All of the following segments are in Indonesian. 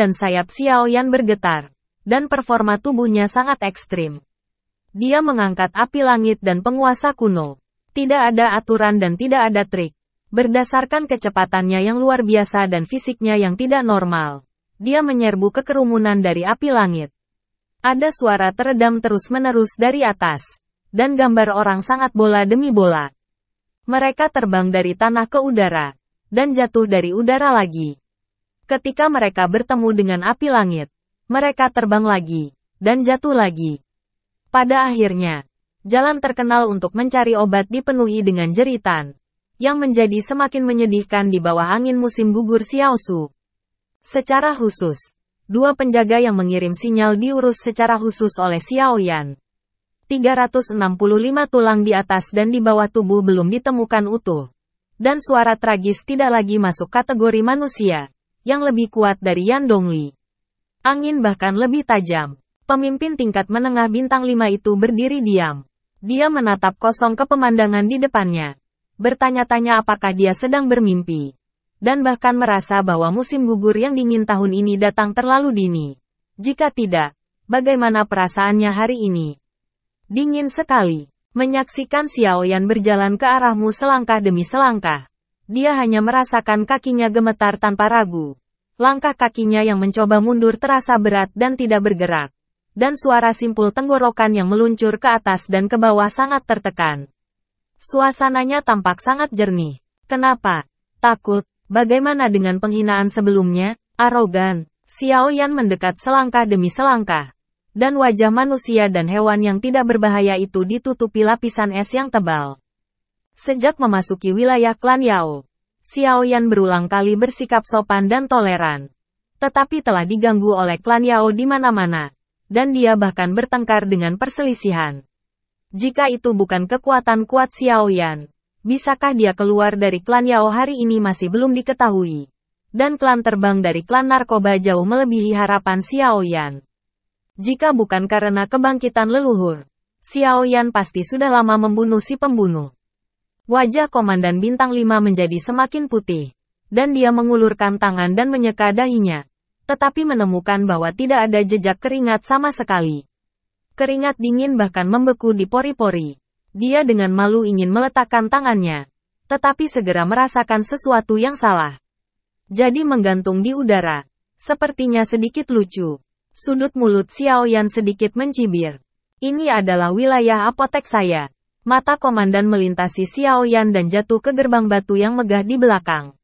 dan sayap Xiao Yan bergetar, dan performa tubuhnya sangat ekstrim. Dia mengangkat api langit dan penguasa kuno. Tidak ada aturan dan tidak ada trik. Berdasarkan kecepatannya yang luar biasa dan fisiknya yang tidak normal, dia menyerbu ke kerumunan dari api langit. Ada suara teredam terus-menerus dari atas, dan gambar orang sangat bola demi bola. Mereka terbang dari tanah ke udara, dan jatuh dari udara lagi. Ketika mereka bertemu dengan api langit, mereka terbang lagi, dan jatuh lagi. Pada akhirnya, jalan terkenal untuk mencari obat dipenuhi dengan jeritan, yang menjadi semakin menyedihkan di bawah angin musim gugur Xiaosu. Secara khusus, dua penjaga yang mengirim sinyal diurus secara khusus oleh Xiao Yan. 365 tulang di atas dan di bawah tubuh belum ditemukan utuh. Dan suara tragis tidak lagi masuk kategori manusia, yang lebih kuat dari Yan Dongli. Angin bahkan lebih tajam. Pemimpin tingkat menengah bintang 5 itu berdiri diam. Dia menatap kosong ke pemandangan di depannya. Bertanya-tanya apakah dia sedang bermimpi. Dan bahkan merasa bahwa musim gugur yang dingin tahun ini datang terlalu dini. Jika tidak, bagaimana perasaannya hari ini? Dingin sekali. Menyaksikan Xiao Yan berjalan ke arahmu selangkah demi selangkah. Dia hanya merasakan kakinya gemetar tanpa ragu. Langkah kakinya yang mencoba mundur terasa berat dan tidak bergerak. Dan suara simpul tenggorokan yang meluncur ke atas dan ke bawah sangat tertekan. Suasananya tampak sangat jernih. Kenapa? Takut? Bagaimana dengan penghinaan sebelumnya? Arogan. Xiao Yan mendekat selangkah demi selangkah. Dan wajah manusia dan hewan yang tidak berbahaya itu ditutupi lapisan es yang tebal. Sejak memasuki wilayah klan Yao, Xiao Yan berulang kali bersikap sopan dan toleran. Tetapi telah diganggu oleh klan Yao di mana-mana. Dan dia bahkan bertengkar dengan perselisihan. Jika itu bukan kekuatan kuat Xiao Yan, bisakah dia keluar dari klan Yao hari ini masih belum diketahui. Dan klan terbang dari klan narkoba jauh melebihi harapan Xiao Yan. Jika bukan karena kebangkitan leluhur, Xiao Yan pasti sudah lama membunuh si pembunuh. Wajah Komandan Bintang 5 menjadi semakin putih, dan dia mengulurkan tangan dan menyeka dahinya, tetapi menemukan bahwa tidak ada jejak keringat sama sekali. Keringat dingin bahkan membeku di pori-pori. Dia dengan malu ingin meletakkan tangannya, tetapi segera merasakan sesuatu yang salah. Jadi menggantung di udara. Sepertinya sedikit lucu. Sudut mulut Xiao Yan sedikit mencibir. Ini adalah wilayah apotek saya. Mata komandan melintasi Xiao Yan dan jatuh ke gerbang batu yang megah di belakang.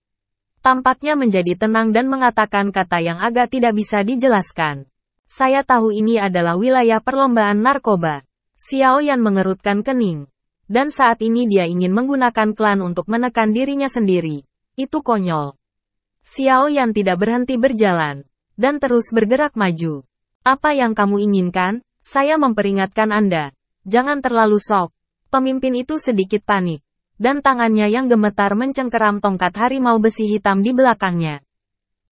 Tampaknya menjadi tenang dan mengatakan kata yang agak tidak bisa dijelaskan. Saya tahu ini adalah wilayah perlombaan narkoba. Xiao Yan mengerutkan kening. Dan saat ini dia ingin menggunakan klan untuk menekan dirinya sendiri. Itu konyol. Xiao Yan tidak berhenti berjalan. Dan terus bergerak maju. Apa yang kamu inginkan? Saya memperingatkan Anda. Jangan terlalu sok. Pemimpin itu sedikit panik. Dan tangannya yang gemetar mencengkeram tongkat harimau besi hitam di belakangnya.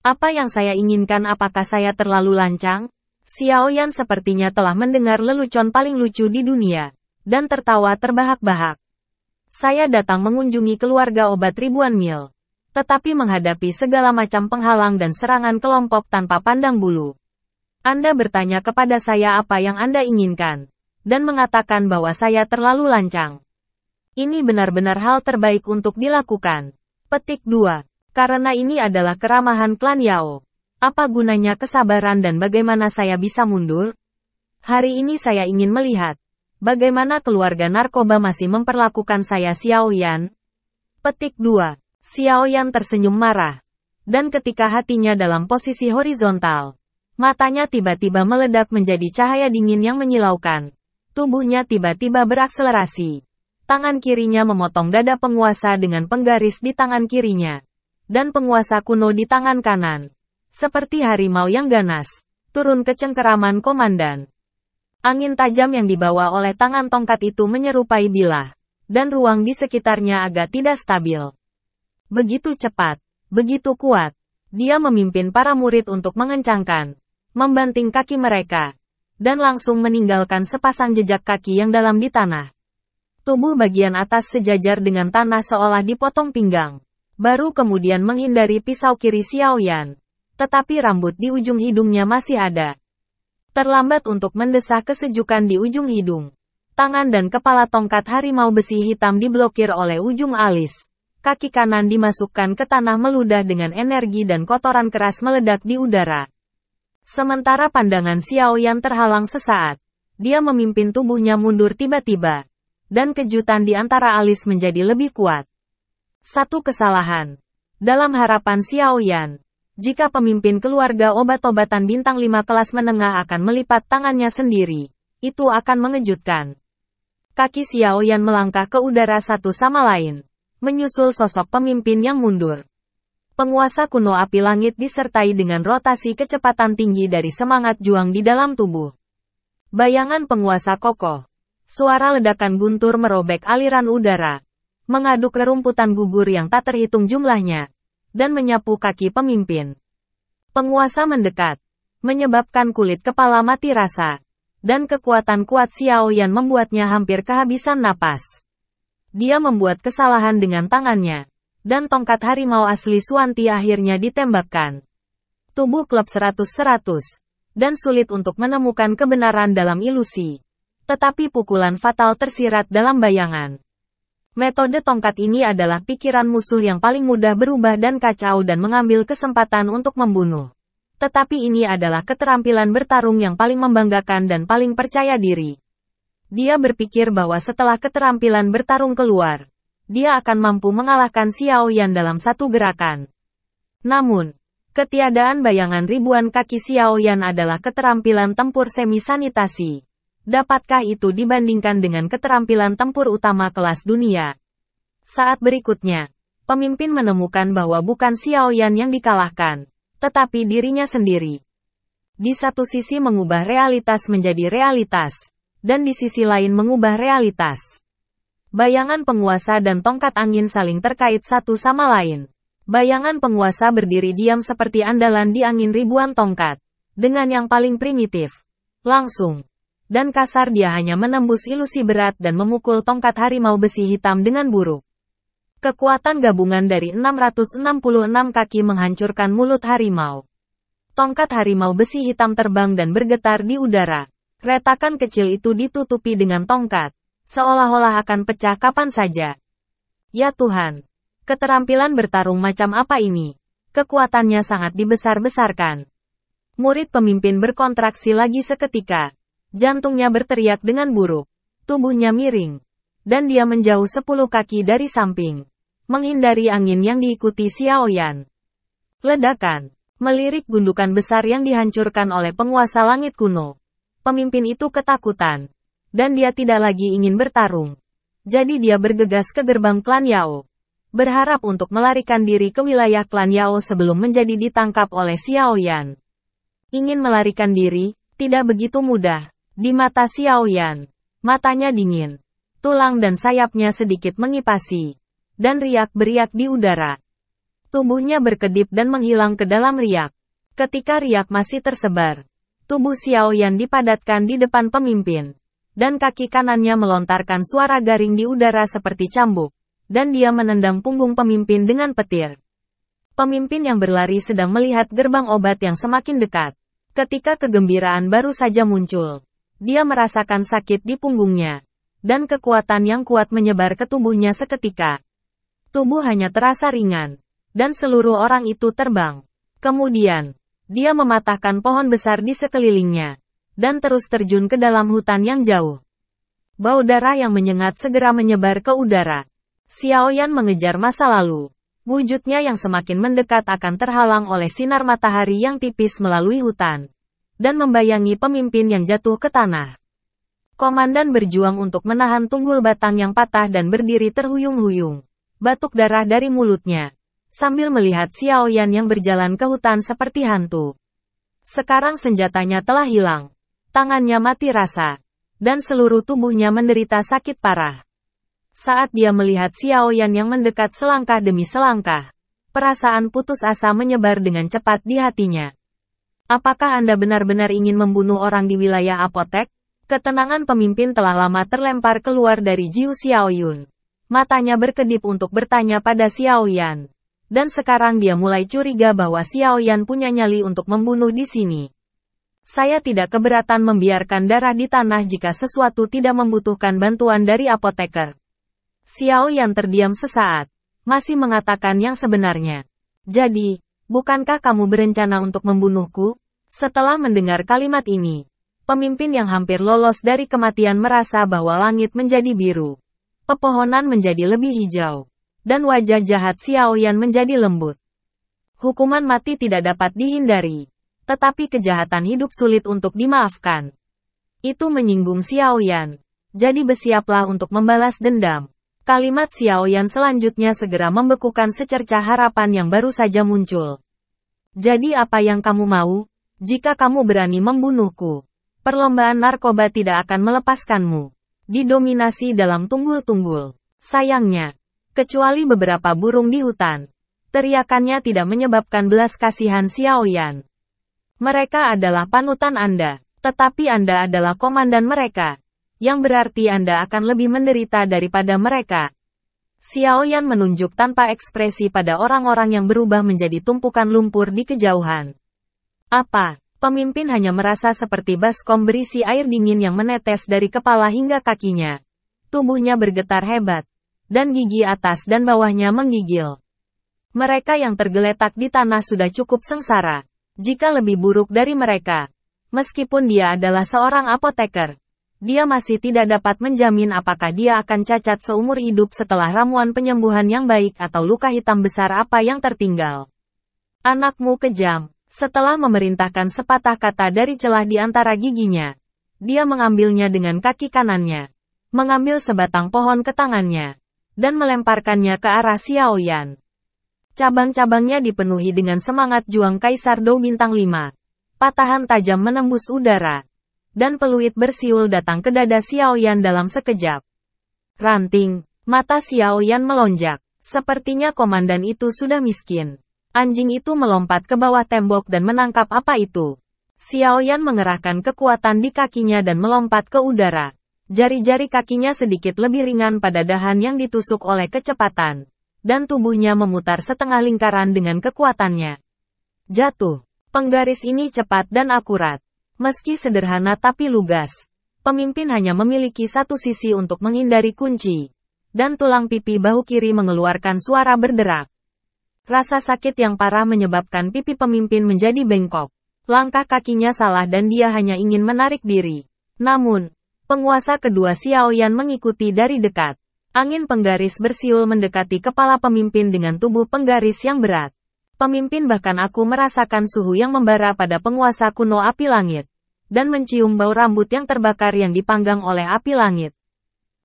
Apa yang saya inginkan? Apakah saya terlalu lancang? Xiao Yan sepertinya telah mendengar lelucon paling lucu di dunia. Dan tertawa terbahak-bahak. Saya datang mengunjungi keluarga obat ribuan mil. Tetapi menghadapi segala macam penghalang dan serangan kelompok tanpa pandang bulu. Anda bertanya kepada saya apa yang Anda inginkan. Dan mengatakan bahwa saya terlalu lancang. Ini benar-benar hal terbaik untuk dilakukan. Petik 2. Karena ini adalah keramahan klan Yao. Apa gunanya kesabaran dan bagaimana saya bisa mundur? Hari ini saya ingin melihat. Bagaimana keluarga narkoba masih memperlakukan saya Xiao Yan? Petik 2. Xiao Yan tersenyum marah. Dan ketika hatinya dalam posisi horizontal, matanya tiba-tiba meledak menjadi cahaya dingin yang menyilaukan. Tubuhnya tiba-tiba berakselerasi. Tangan kirinya memotong dada penguasa dengan penggaris di tangan kirinya. Dan penguasa kuno di tangan kanan. Seperti harimau yang ganas. Turun ke cengkeraman komandan. Angin tajam yang dibawa oleh tangan tongkat itu menyerupai bilah. Dan ruang di sekitarnya agak tidak stabil. Begitu cepat. Begitu kuat. Dia memimpin para murid untuk mengencangkan. Membanting kaki mereka. Dan langsung meninggalkan sepasang jejak kaki yang dalam di tanah. Tubuh bagian atas sejajar dengan tanah seolah dipotong pinggang. Baru kemudian menghindari pisau kiri Xiao Yan. tetapi rambut di ujung hidungnya masih ada. Terlambat untuk mendesah kesejukan di ujung hidung. Tangan dan kepala tongkat harimau besi hitam diblokir oleh ujung alis. Kaki kanan dimasukkan ke tanah meludah dengan energi dan kotoran keras meledak di udara. Sementara pandangan Xiao Yan terhalang sesaat. Dia memimpin tubuhnya mundur tiba-tiba. Dan kejutan di antara alis menjadi lebih kuat. Satu kesalahan. Dalam harapan Xiao Yan, jika pemimpin keluarga obat-obatan bintang 5 kelas menengah akan melipat tangannya sendiri, itu akan mengejutkan. Kaki Xiao Yan melangkah ke udara satu sama lain, menyusul sosok pemimpin yang mundur. Penguasa kuno api langit disertai dengan rotasi kecepatan tinggi dari semangat juang di dalam tubuh. Bayangan penguasa kokoh. Suara ledakan guntur merobek aliran udara, mengaduk rerumputan gugur yang tak terhitung jumlahnya, dan menyapu kaki pemimpin. Penguasa mendekat, menyebabkan kulit kepala mati rasa, dan kekuatan kuat Xiao Yan membuatnya hampir kehabisan napas. Dia membuat kesalahan dengan tangannya, dan tongkat harimau asli Suanti akhirnya ditembakkan. Tubuh klub 100-100, dan sulit untuk menemukan kebenaran dalam ilusi. Tetapi pukulan fatal tersirat dalam bayangan. Metode tongkat ini adalah pikiran musuh yang paling mudah berubah dan kacau dan mengambil kesempatan untuk membunuh. Tetapi ini adalah keterampilan bertarung yang paling membanggakan dan paling percaya diri. Dia berpikir bahwa setelah keterampilan bertarung keluar, dia akan mampu mengalahkan Xiao Yan dalam satu gerakan. Namun, ketiadaan bayangan ribuan kaki Xiao Yan adalah keterampilan tempur semi-sanitasi. Dapatkah itu dibandingkan dengan keterampilan tempur utama kelas dunia? Saat berikutnya, pemimpin menemukan bahwa bukan Xiao Yan yang dikalahkan, tetapi dirinya sendiri. Di satu sisi mengubah realitas menjadi realitas, dan di sisi lain mengubah realitas. Bayangan penguasa dan tongkat angin saling terkait satu sama lain. Bayangan penguasa berdiri diam seperti andalan di angin ribuan tongkat, dengan yang paling primitif, langsung, dan kasar dia hanya menembus ilusi berat dan memukul tongkat harimau besi hitam dengan buruk. Kekuatan gabungan dari 666 kaki menghancurkan mulut harimau. Tongkat harimau besi hitam terbang dan bergetar di udara. Retakan kecil itu ditutupi dengan tongkat, seolah-olah akan pecah kapan saja. Ya Tuhan, keterampilan bertarung macam apa ini? Kekuatannya sangat dibesar-besarkan. Murid pemimpin berkontraksi lagi seketika. Jantungnya berteriak dengan buruk. Tubuhnya miring. Dan dia menjauh 10 kaki dari samping. Menghindari angin yang diikuti Xiao Yan. Ledakan. Melirik gundukan besar yang dihancurkan oleh penguasa langit kuno. Pemimpin itu ketakutan. Dan dia tidak lagi ingin bertarung. Jadi dia bergegas ke gerbang klan Yao. Berharap untuk melarikan diri ke wilayah klan Yao sebelum menjadi ditangkap oleh Xiao Yan. Ingin melarikan diri, tidak begitu mudah. Di mata Xiao Yan, matanya dingin. Tulang dan sayapnya sedikit mengipasi. Dan riak-beriak di udara. Tubuhnya berkedip dan menghilang ke dalam riak. Ketika riak masih tersebar, tubuh Xiao Yan dipadatkan di depan pemimpin. Dan kaki kanannya melontarkan suara garing di udara seperti cambuk. Dan dia menendang punggung pemimpin dengan petir. Pemimpin yang berlari sedang melihat gerbang obat yang semakin dekat. Ketika kegembiraan baru saja muncul. Dia merasakan sakit di punggungnya, dan kekuatan yang kuat menyebar ke tubuhnya seketika. Tubuh hanya terasa ringan, dan seluruh orang itu terbang. Kemudian, dia mematahkan pohon besar di sekelilingnya, dan terus terjun ke dalam hutan yang jauh. Bau darah yang menyengat segera menyebar ke udara. Xiao Yan mengejar masa lalu. Wujudnya yang semakin mendekat akan terhalang oleh sinar matahari yang tipis melalui hutan. Dan membayangi pemimpin yang jatuh ke tanah. Komandan berjuang untuk menahan tunggul batang yang patah dan berdiri terhuyung-huyung. Batuk darah dari mulutnya. Sambil melihat Xiao Yan yang berjalan ke hutan seperti hantu. Sekarang senjatanya telah hilang. Tangannya mati rasa. Dan seluruh tubuhnya menderita sakit parah. Saat dia melihat Xiao Yan yang mendekat selangkah demi selangkah. Perasaan putus asa menyebar dengan cepat di hatinya. Apakah Anda benar-benar ingin membunuh orang di wilayah apotek? Ketenangan pemimpin telah lama terlempar keluar dari Jiu Xiaoyun. Matanya berkedip untuk bertanya pada Xiao Yan. Dan sekarang dia mulai curiga bahwa Xiao Yan punya nyali untuk membunuh di sini. Saya tidak keberatan membiarkan darah di tanah jika sesuatu tidak membutuhkan bantuan dari apoteker. Xiao Yan terdiam sesaat, masih mengatakan yang sebenarnya. Jadi, bukankah kamu berencana untuk membunuhku? Setelah mendengar kalimat ini, pemimpin yang hampir lolos dari kematian merasa bahwa langit menjadi biru. Pepohonan menjadi lebih hijau. Dan wajah jahat Xiao Yan menjadi lembut. Hukuman mati tidak dapat dihindari. Tetapi kejahatan hidup sulit untuk dimaafkan. Itu menyinggung Xiao Yan. Jadi bersiaplah untuk membalas dendam. Kalimat Xiao Yan selanjutnya segera membekukan secercah harapan yang baru saja muncul. Jadi apa yang kamu mau? Jika kamu berani membunuhku, perlombaan narkoba tidak akan melepaskanmu. Didominasi dalam tunggul-tunggul. Sayangnya, kecuali beberapa burung di hutan, teriakannya tidak menyebabkan belas kasihan Xiao Yan. Mereka adalah panutan Anda, tetapi Anda adalah komandan mereka. Yang berarti Anda akan lebih menderita daripada mereka. Xiao Yan menunjuk tanpa ekspresi pada orang-orang yang berubah menjadi tumpukan lumpur di kejauhan. Apa? Pemimpin hanya merasa seperti baskom berisi air dingin yang menetes dari kepala hingga kakinya. Tubuhnya bergetar hebat. Dan gigi atas dan bawahnya menggigil. Mereka yang tergeletak di tanah sudah cukup sengsara. Jika lebih buruk dari mereka. Meskipun dia adalah seorang apoteker. Dia masih tidak dapat menjamin apakah dia akan cacat seumur hidup setelah ramuan penyembuhan yang baik atau luka hitam besar apa yang tertinggal. Anakmu kejam. Setelah memerintahkan sepatah kata dari celah di antara giginya, dia mengambilnya dengan kaki kanannya, mengambil sebatang pohon ke tangannya, dan melemparkannya ke arah Xiao Yan. Cabang-cabangnya dipenuhi dengan semangat juang Kaisar Dou Bintang 5. Patahan tajam menembus udara. Dan peluit bersiul datang ke dada Xiao Yan dalam sekejap. Ranting, mata Xiao Yan melonjak. Sepertinya komandan itu sudah miskin. Anjing itu melompat ke bawah tembok dan menangkap apa itu. Xiao Yan mengerahkan kekuatan di kakinya dan melompat ke udara. Jari-jari kakinya sedikit lebih ringan pada dahan yang ditusuk oleh kecepatan. Dan tubuhnya memutar setengah lingkaran dengan kekuatannya. Jatuh. Penggaris ini cepat dan akurat. Meski sederhana tapi lugas, pemimpin hanya memiliki satu sisi untuk menghindari kunci. Dan tulang pipi bahu kiri mengeluarkan suara berderak. Rasa sakit yang parah menyebabkan pipi pemimpin menjadi bengkok. Langkah kakinya salah dan dia hanya ingin menarik diri. Namun, penguasa kedua Xiao Yan mengikuti dari dekat. Angin penggaris bersiul mendekati kepala pemimpin dengan tubuh penggaris yang berat. Pemimpin bahkan aku merasakan suhu yang membara pada penguasa kuno api langit. Dan mencium bau rambut yang terbakar yang dipanggang oleh api langit.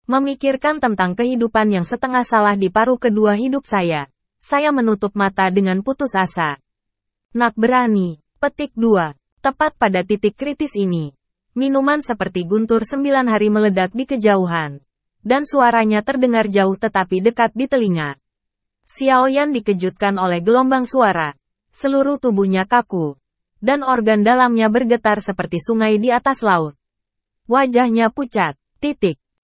Memikirkan tentang kehidupan yang setengah salah di paruh kedua hidup saya menutup mata dengan putus asa. Nak berani. Petik 2. Tepat pada titik kritis ini. Minuman seperti guntur 9 hari meledak di kejauhan. Dan suaranya terdengar jauh tetapi dekat di telinga. Xiao Yan dikejutkan oleh gelombang suara. Seluruh tubuhnya kaku. Dan organ dalamnya bergetar seperti sungai di atas laut. Wajahnya pucat.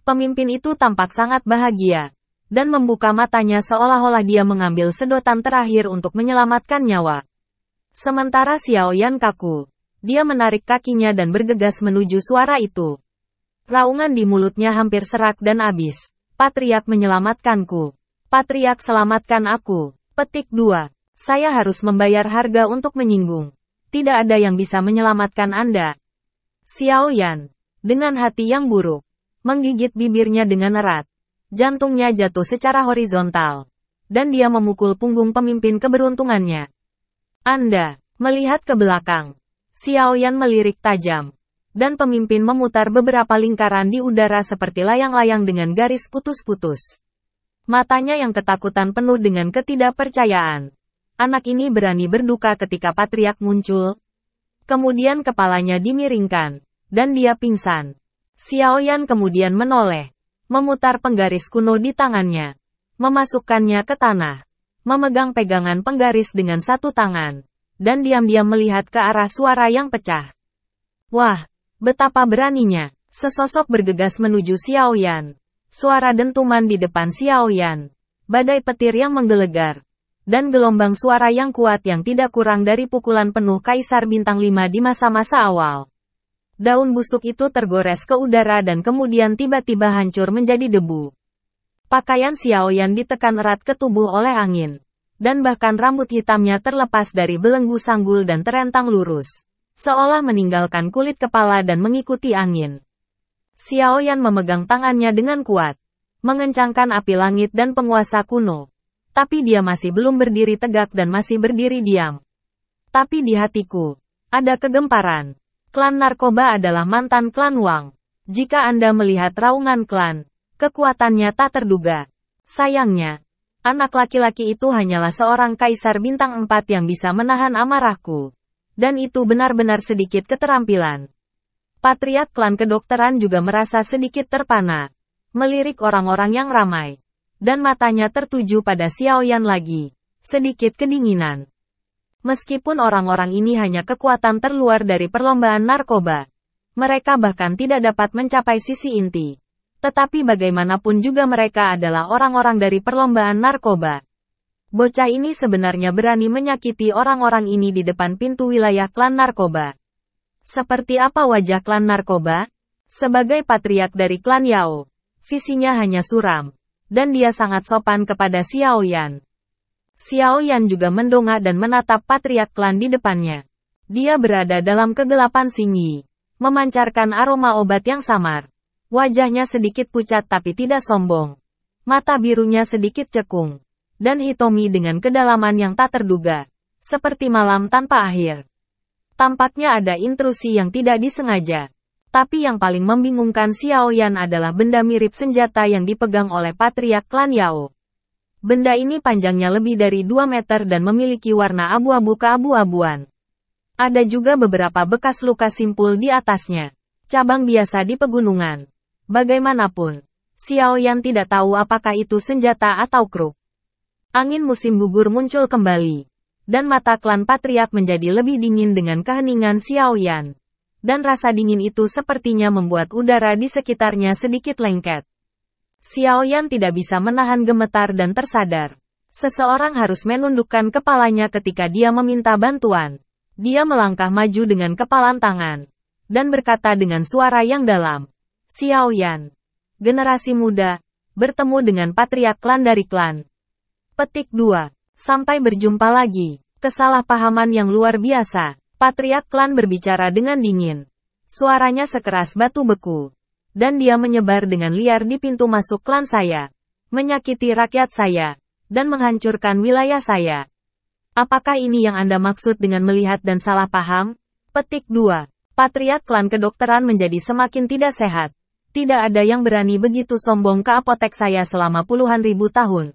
Pemimpin itu tampak sangat bahagia. Dan membuka matanya seolah-olah dia mengambil sedotan terakhir untuk menyelamatkan nyawa. Sementara Xiao Yan kaku. Dia menarik kakinya dan bergegas menuju suara itu. Raungan di mulutnya hampir serak dan abis. Patriark menyelamatkanku. Patriark selamatkan aku. Petik 2. Saya harus membayar harga untuk menyinggung. Tidak ada yang bisa menyelamatkan Anda. Xiao Yan, dengan hati yang buruk, menggigit bibirnya dengan erat. Jantungnya jatuh secara horizontal. Dan dia memukul punggung pemimpin keberuntungannya. Anda, melihat ke belakang. Xiao Yan melirik tajam. Dan pemimpin memutar beberapa lingkaran di udara seperti layang-layang dengan garis putus-putus. Matanya yang ketakutan penuh dengan ketidakpercayaan. Anak ini berani berduka ketika Patriark muncul. Kemudian kepalanya dimiringkan. Dan dia pingsan. Xiao Yan kemudian menoleh. Memutar penggaris kuno di tangannya. Memasukkannya ke tanah. Memegang pegangan penggaris dengan satu tangan. Dan diam-diam melihat ke arah suara yang pecah. Wah, betapa beraninya. Sesosok bergegas menuju Xiao Yan. Suara dentuman di depan Xiao Yan. Badai petir yang menggelegar. dan gelombang suara yang kuat yang tidak kurang dari pukulan penuh Kaisar Bintang 5 di masa-masa awal. Daun busuk itu tergores ke udara dan kemudian tiba-tiba hancur menjadi debu. Pakaian Xiaoyan ditekan erat ke tubuh oleh angin. Dan bahkan rambut hitamnya terlepas dari belenggu sanggul dan terentang lurus. Seolah meninggalkan kulit kepala dan mengikuti angin. Xiaoyan memegang tangannya dengan kuat. Mengencangkan api langit dan penguasa kuno. Tapi dia masih belum berdiri tegak dan masih berdiri diam. Tapi di hatiku, ada kegemparan. Klan narkoba adalah mantan klan Wang. Jika Anda melihat raungan klan, kekuatannya tak terduga. Sayangnya, anak laki-laki itu hanyalah seorang kaisar bintang 4 yang bisa menahan amarahku. Dan itu benar-benar sedikit keterampilan. Patriark klan kedokteran juga merasa sedikit terpana. Melirik orang-orang yang ramai. Dan matanya tertuju pada Xiaoyan lagi. Sedikit kedinginan. Meskipun orang-orang ini hanya kekuatan terluar dari perlombaan narkoba. Mereka bahkan tidak dapat mencapai sisi inti. Tetapi bagaimanapun juga mereka adalah orang-orang dari perlombaan narkoba. Bocah ini sebenarnya berani menyakiti orang-orang ini di depan pintu wilayah klan narkoba. Seperti apa wajah klan narkoba? Sebagai patriark dari klan Yao, visinya hanya suram. Dan dia sangat sopan kepada Xiaoyan. Xiaoyan juga mendongak dan menatap patriark klan di depannya. Dia berada dalam kegelapan Xingyi, memancarkan aroma obat yang samar. Wajahnya sedikit pucat tapi tidak sombong. Mata birunya sedikit cekung. Dan hitomi dengan kedalaman yang tak terduga. Seperti malam tanpa akhir. Tampaknya ada intrusi yang tidak disengaja. Tapi yang paling membingungkan Xiaoyan adalah benda mirip senjata yang dipegang oleh patriark klan Yao. Benda ini panjangnya lebih dari 2 meter dan memiliki warna abu-abu keabu-abuan. Ada juga beberapa bekas luka simpul di atasnya. Cabang biasa di pegunungan. Bagaimanapun, Xiaoyan tidak tahu apakah itu senjata atau kruk. Angin musim gugur muncul kembali. Dan mata klan patriark menjadi lebih dingin dengan keheningan Xiaoyan. Dan rasa dingin itu sepertinya membuat udara di sekitarnya sedikit lengket. Xiaoyan tidak bisa menahan gemetar dan tersadar. Seseorang harus menundukkan kepalanya ketika dia meminta bantuan. Dia melangkah maju dengan kepalan tangan. Dan berkata dengan suara yang dalam. Xiaoyan, generasi muda, bertemu dengan patriark klan dari klan. Petik 2. Sampai berjumpa lagi. Kesalahpahaman yang luar biasa. Patriark klan berbicara dengan dingin. Suaranya sekeras batu beku. Dan dia menyebar dengan liar di pintu masuk klan saya. Menyakiti rakyat saya. Dan menghancurkan wilayah saya. Apakah ini yang Anda maksud dengan melihat dan salah paham? Petik 2. Patriark klan kedokteran menjadi semakin tidak sehat. Tidak ada yang berani begitu sombong ke apotek saya selama puluhan ribu tahun.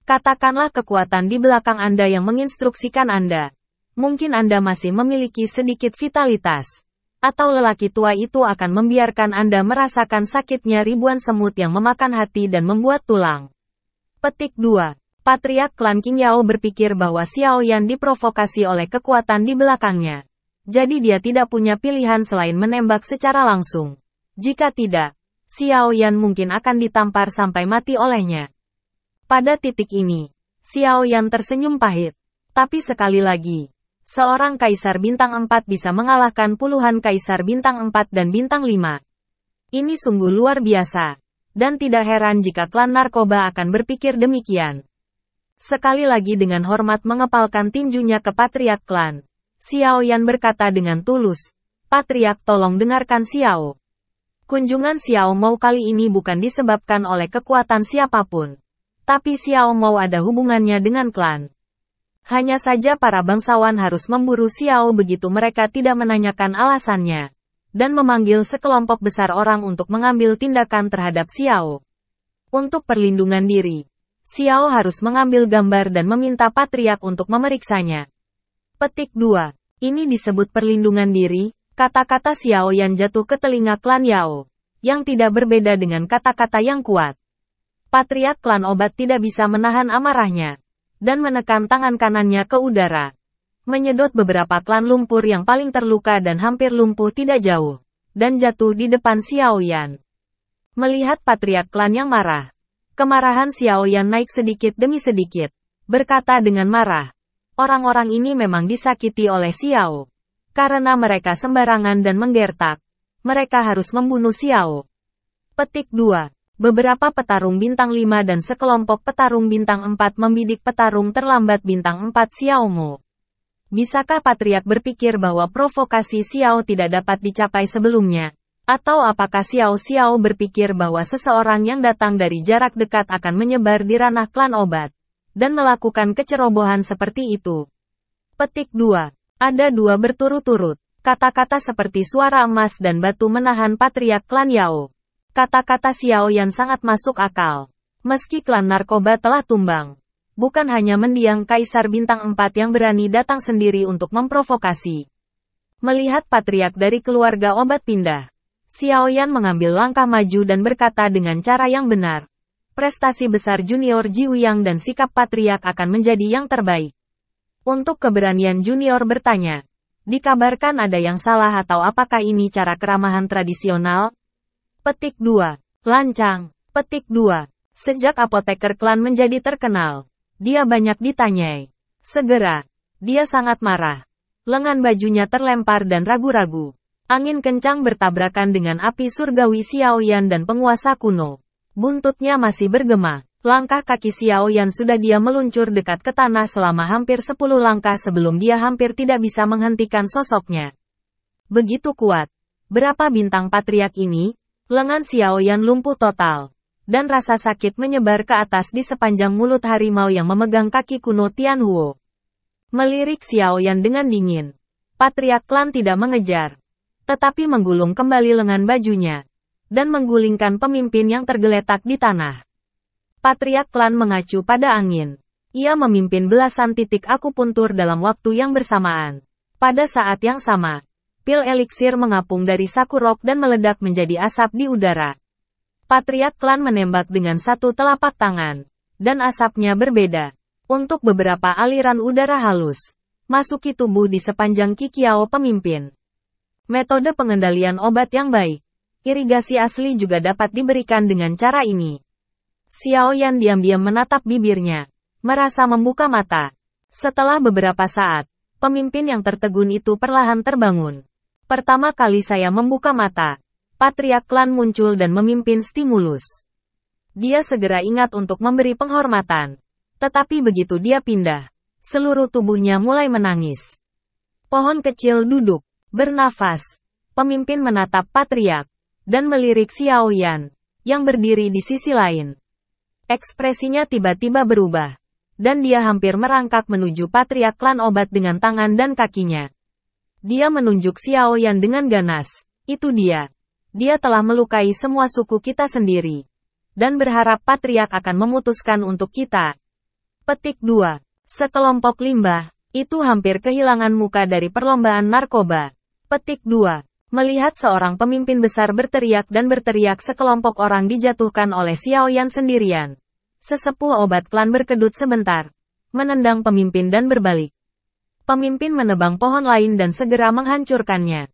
Katakanlah kekuatan di belakang Anda yang menginstruksikan Anda. Mungkin Anda masih memiliki sedikit vitalitas. Atau lelaki tua itu akan membiarkan Anda merasakan sakitnya ribuan semut yang memakan hati dan membuat tulang. Petik 2. Patriark klan Qingyao berpikir bahwa Xiaoyan diprovokasi oleh kekuatan di belakangnya. Jadi dia tidak punya pilihan selain menembak secara langsung. Jika tidak, Xiaoyan mungkin akan ditampar sampai mati olehnya. Pada titik ini, Xiaoyan tersenyum pahit. Tapi sekali lagi, seorang kaisar bintang 4 bisa mengalahkan puluhan kaisar bintang 4 dan bintang 5. Ini sungguh luar biasa. Dan tidak heran jika klan narkoba akan berpikir demikian. Sekali lagi dengan hormat mengepalkan tinjunya ke patriark klan. Xiaoyan berkata dengan tulus, Patriark tolong dengarkan Xiao. Kunjungan Xiao Mou kali ini bukan disebabkan oleh kekuatan siapapun. Tapi Xiao Mou ada hubungannya dengan klan. Hanya saja para bangsawan harus memburu Xiao begitu mereka tidak menanyakan alasannya. Dan memanggil sekelompok besar orang untuk mengambil tindakan terhadap Xiao. Untuk perlindungan diri, Xiao harus mengambil gambar dan meminta patriark untuk memeriksanya. Petik 2. Ini disebut perlindungan diri, kata-kata Xiao yang jatuh ke telinga klan Yao. Yang tidak berbeda dengan kata-kata yang kuat. Patriark klan obat tidak bisa menahan amarahnya. Dan menekan tangan kanannya ke udara. Menyedot beberapa klan lumpur yang paling terluka dan hampir lumpuh tidak jauh. Dan jatuh di depan Xiaoyan. Melihat patriark klan yang marah. Kemarahan Xiaoyan naik sedikit demi sedikit. berkata dengan marah. Orang-orang ini memang disakiti oleh Xiao. Karena mereka sembarangan dan menggertak, mereka harus membunuh Xiao. Petik 2. Beberapa petarung bintang 5 dan sekelompok petarung bintang 4 membidik petarung terlambat bintang 4 Xiao Mo. Bisakah Patriark berpikir bahwa provokasi Xiao tidak dapat dicapai sebelumnya? Atau apakah Xiao berpikir bahwa seseorang yang datang dari jarak dekat akan menyebar di ranah klan obat, dan melakukan kecerobohan seperti itu? Petik 2. Ada 2 berturut-turut. Kata-kata seperti suara emas dan batu menahan Patriark klan Yao. Kata-kata Xiao Yan sangat masuk akal. Meski klan narkoba telah tumbang, bukan hanya mendiang Kaisar Bintang 4 yang berani datang sendiri untuk memprovokasi. Melihat Patriark dari keluarga obat pindah, Xiao Yan mengambil langkah maju dan berkata dengan cara yang benar. Prestasi besar junior Jiuyang dan sikap Patriark akan menjadi yang terbaik. Untuk keberanian junior bertanya, dikabarkan ada yang salah atau apakah ini cara keramahan tradisional? Petik 2. Lancang. Petik 2. Sejak apoteker klan menjadi terkenal, dia banyak ditanyai. Segera, dia sangat marah. Lengan bajunya terlempar dan ragu-ragu. Angin kencang bertabrakan dengan api surgawi Xiao Yan dan penguasa kuno. Buntutnya masih bergema. Langkah kaki Xiao Yan sudah dia meluncur dekat ke tanah selama hampir 10 langkah sebelum dia hampir tidak bisa menghentikan sosoknya. Begitu kuat. Berapa bintang Patriark ini? Lengan Xiao Yan lumpuh total. Dan rasa sakit menyebar ke atas di sepanjang mulut harimau yang memegang kaki kuno Tianhuo. Melirik Xiao Yan dengan dingin. Patriark klan tidak mengejar, tetapi menggulung kembali lengan bajunya. Dan menggulingkan pemimpin yang tergeletak di tanah. Patriark klan mengacu pada angin. Ia memimpin belasan titik akupuntur dalam waktu yang bersamaan. Pada saat yang sama, pil eliksir mengapung dari saku rok dan meledak menjadi asap di udara. Patriark klan menembak dengan satu telapak tangan, dan asapnya berbeda. Untuk beberapa aliran udara halus, masuki tubuh di sepanjang kikiao pemimpin. Metode pengendalian obat yang baik, irigasi asli juga dapat diberikan dengan cara ini. Xiao Yan diam-diam menatap bibirnya, merasa membuka mata. Setelah beberapa saat, pemimpin yang tertegun itu perlahan terbangun. Pertama kali saya membuka mata, Patriark klan muncul dan memimpin stimulus. Dia segera ingat untuk memberi penghormatan. Tetapi begitu dia pindah, seluruh tubuhnya mulai menangis. Pohon kecil duduk, bernafas. Pemimpin menatap Patriark, dan melirik Xiao Yan, yang berdiri di sisi lain. Ekspresinya tiba-tiba berubah, dan dia hampir merangkak menuju Patriark klan obat dengan tangan dan kakinya. Dia menunjuk Xiao Yan dengan ganas. Itu dia. Dia telah melukai semua suku kita sendiri. Dan berharap Patriark akan memutuskan untuk kita. Petik 2. Sekelompok limbah, itu hampir kehilangan muka dari perlombaan narkoba. Petik 2. Melihat seorang pemimpin besar berteriak dan berteriak sekelompok orang dijatuhkan oleh Xiao Yan sendirian. Sesepuh obat klan berkedut sebentar. Menendang pemimpin dan berbalik. Pemimpin menebang pohon lain dan segera menghancurkannya.